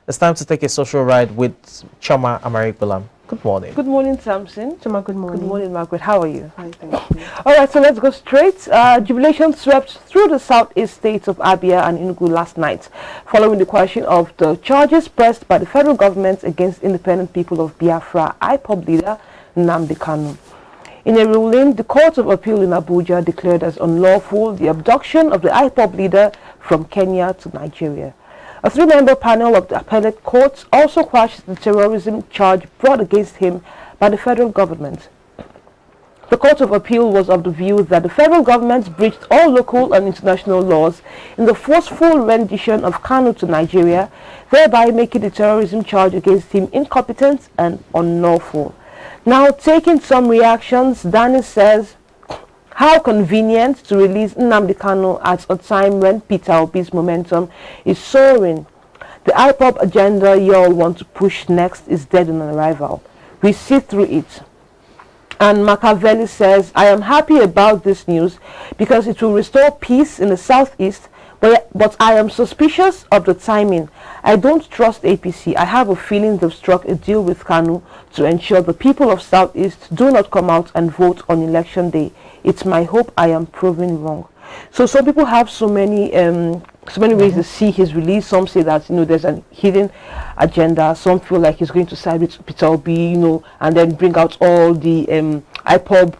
It's time to take a social ride with Choma Amarikbalam. Good morning. Good morning, Samson. Choma, good morning. Good morning, Margaret. How are you? Hi, thank you. All right, so let's go straight. Jubilation swept through the southeast states of Abia and Enugu last night, following the quashing of the charges pressed by the federal government against Independent People of Biafra IPOB leader Nnamdi Kanu. In a ruling, the Court of Appeal in Abuja declared as unlawful the abduction of the IPOB leader from Kenya to Nigeria. A three-member panel of the appellate court also quashed the terrorism charge brought against him by the federal government. The Court of Appeal was of the view that the federal government breached all local and international laws in the forceful rendition of Kanu to Nigeria, thereby making the terrorism charge against him incompetent and unlawful. Now, taking some reactions, Danny says, how convenient to release Nnamdi Kanu at a time when Peter Obi's momentum is soaring. The IPOB agenda y'all want to push next is dead on arrival. We see through it. And Machiavelli says, I am happy about this news because it will restore peace in the southeast, but I am suspicious of the timing. I don't trust APC. I have a feeling they've struck a deal with Kanu to ensure the people of southeast do not come out and vote on election day. It's my hope I am proven wrong. So some people have so many ways to see his release. Some say that there's a hidden agenda. Some feel like he's going to side with Peter Obi, and then bring out all the IPOB,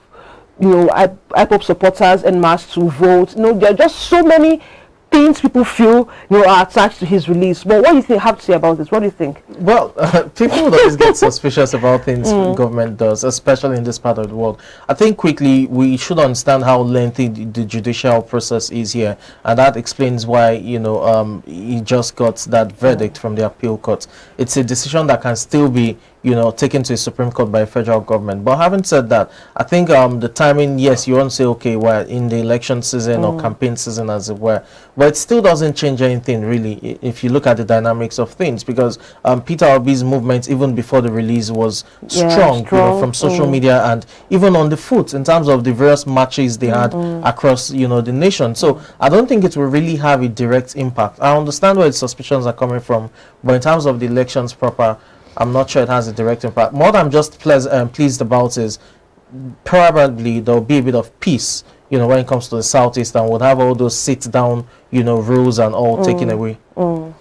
IPOB supporters en masse to vote. There are just so many things people feel are attached to his release. But what do you have to say about this? What do you think? Well, people always get suspicious about things government does, especially in this part of the world. I think quickly we should understand how lengthy the judicial process is here, and that explains why he just got that verdict from the appeal court. It's a decision that can still be taken to the Supreme Court by federal government. But having said that, I think the timing, yes, you want to say, okay, we're in the election season or campaign season, as it were, but it still doesn't change anything, really, if you look at the dynamics of things, because Peter Obi's movement, even before the release, was strong. From social media and even on the foot, in terms of the various matches they had across, the nation. So I don't think it will really have a direct impact. I understand where the suspicions are coming from, but in terms of the elections proper, I'm not sure it has a direct impact. What I'm just pleased about is probably there'll be a bit of peace, when it comes to the southeast, and we'll have all those sit-down, rules and all taken away. Well,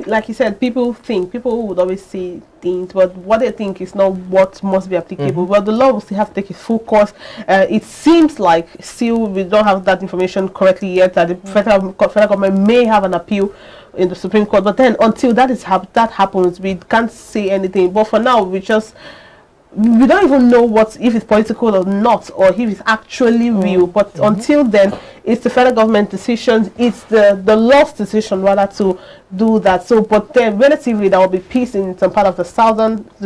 like you said, people would always see things, but what they think is not what must be applicable. But the law will still have to take its full course. It seems like still we don't have that information correctly yet, that the federal government may have an appeal in the Supreme Court, but then until that happens, we can't say anything. But for now, we don't even know if it's political or not, or if it's actually real. But until then, it's the federal government decision, it's the law's decision rather to do that. So, but then relatively there will be peace in some part of the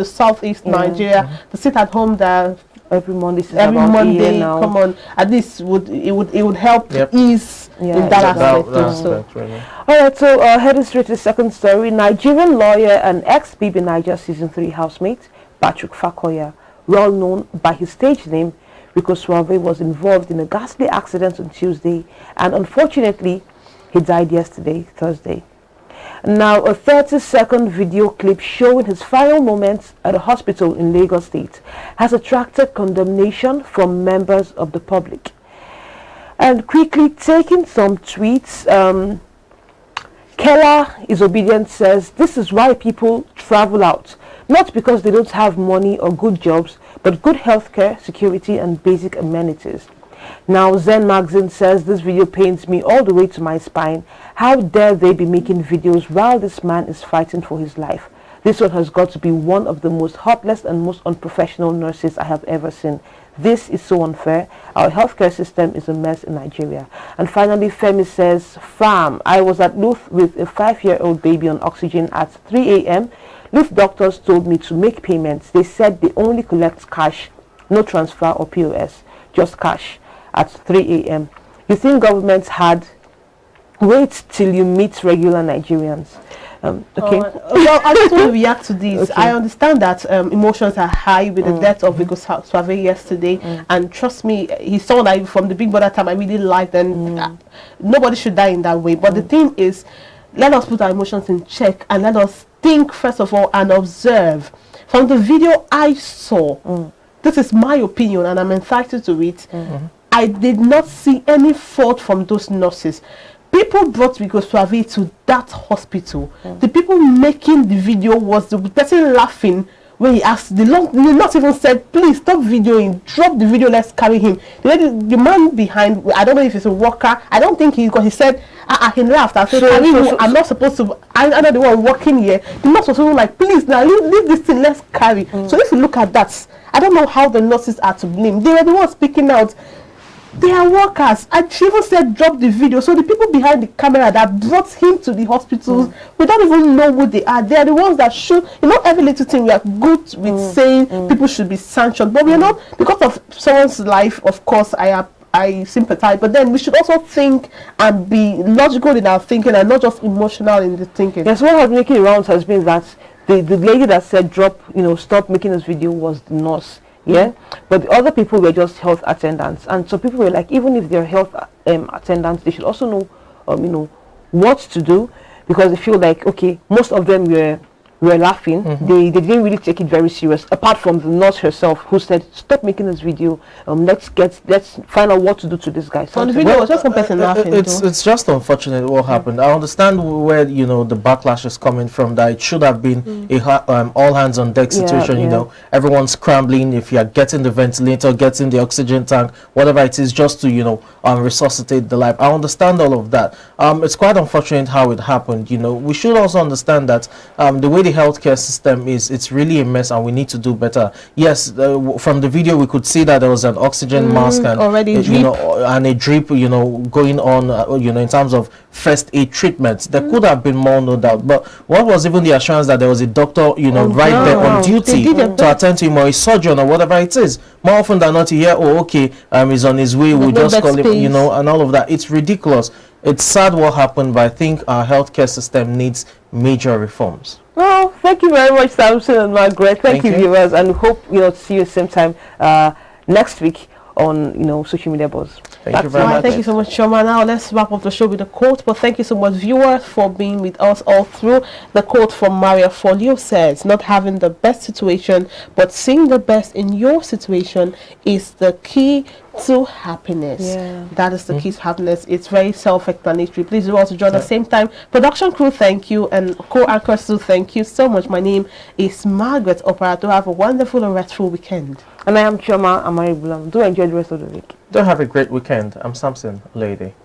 southeast Nigeria. To sit at home there every Monday, come on, at least it would help ease in that aspect. Really. All right, so heading straight to the second story. Nigerian lawyer and ex-BB Niger Season 3 housemate Patrick Fakoya, well known by his stage name Rico Suave, was involved in a ghastly accident on Tuesday, and unfortunately he died yesterday, Thursday. Now, a 30-second video clip showing his final moments at a hospital in Lagos State has attracted condemnation from members of the public. And quickly taking some tweets, Kella is obedient says, this is why people travel out, not because they don't have money or good jobs, but good healthcare, security, and basic amenities. Now, Zen Magazine says, this video pains me all the way to my spine. How dare they be making videos while this man is fighting for his life? This one has got to be one of the most heartless and most unprofessional nurses I have ever seen. This is so unfair. Our healthcare system is a mess in Nigeria. And finally, Femi says, Fam, I was at Luth with a 5-year-old baby on oxygen at 3 a.m. Luth doctors told me to make payments. They said they only collect cash, no transfer or POS, just cash at 3 a.m. You think governments had wait till you meet regular Nigerians? Okay. Well, I just want to react to this. Okay. I understand that emotions are high with the death of Rico Suave yesterday, and trust me, he's someone I, from the Big Brother time, I really liked, and nobody should die in that way. But the thing is, let us put our emotions in check and let us think first of all and observe. From the video I saw, this is my opinion and I'm entitled to it, I did not see any fault from those nurses. People brought Yugoslavia to that hospital. The people making the video was the person laughing when he asked, the nurse even said, please stop videoing, drop the video, let's carry him. The man behind, I don't know if it's a worker, I don't think because he said, he laughed. I said, I'm not supposed to, I'm not the one working here. The nurse was even like, please now leave this thing, let's carry. So if you look at that, I don't know how the nurses are to blame. They were the ones speaking out. They are workers. And she even said drop the video. So the people behind the camera that brought him to the hospitals, we don't even know who they are. They are the ones that should, every little thing we are good with saying people should be sanctioned. But we are not, because of someone's life, of course, I sympathize. But then we should also think and be logical in our thinking and not just emotional in the thinking. Yes, what has been making rounds has been that the lady that said drop, stop making this video was the nurse. Yeah, but the other people were just health attendants, and so people were like, even if they're health attendants, they should also know, what to do, because they feel like, okay, most of them were laughing. They didn't really take it very serious, apart from the nurse herself, who said, stop making this video, let's find out what to do to this guy. So the video was just one person laughing. It's just unfortunate what happened. I understand where the backlash is coming from, that it should have been a all hands on deck situation. Everyone's scrambling. If you're getting the ventilator, getting the oxygen tank, whatever it is, just to resuscitate the life. I understand all of that. It's quite unfortunate how it happened. We should also understand that the way the healthcare system it's really a mess, and we need to do better. Yes, from the video we could see that there was an oxygen mask and already and a drip going on in terms of first aid treatments. There could have been more, no doubt, but what was even the assurance that there was a doctor right there on duty to attend to him, or a surgeon, or whatever it is? More often than not you hear, he's on his way, we'll just call him, and all of that. It's ridiculous. It's sad what happened, but I think our healthcare system needs major reforms. Well, thank you very much, Samson and Margaret. Thank you, viewers, and hope to see you same time next week on social media buzz. Thank you very much. Thank you so much, Shoma. Now let's wrap up the show with a quote. But thank you so much, viewers, for being with us all through. The quote from Maria Folio says, "Not having the best situation, but seeing the best in your situation is the key to happiness." That is the key to happiness. It's very self-explanatory. Please do also join at the same time. Production crew, thank you, and co-anchors too, thank you so much. My name is Margaret Operato. Have a wonderful and restful weekend. And I am Chioma Amari Bulam. Do enjoy the rest of the week. Do have a great weekend. I'm Samson, lady.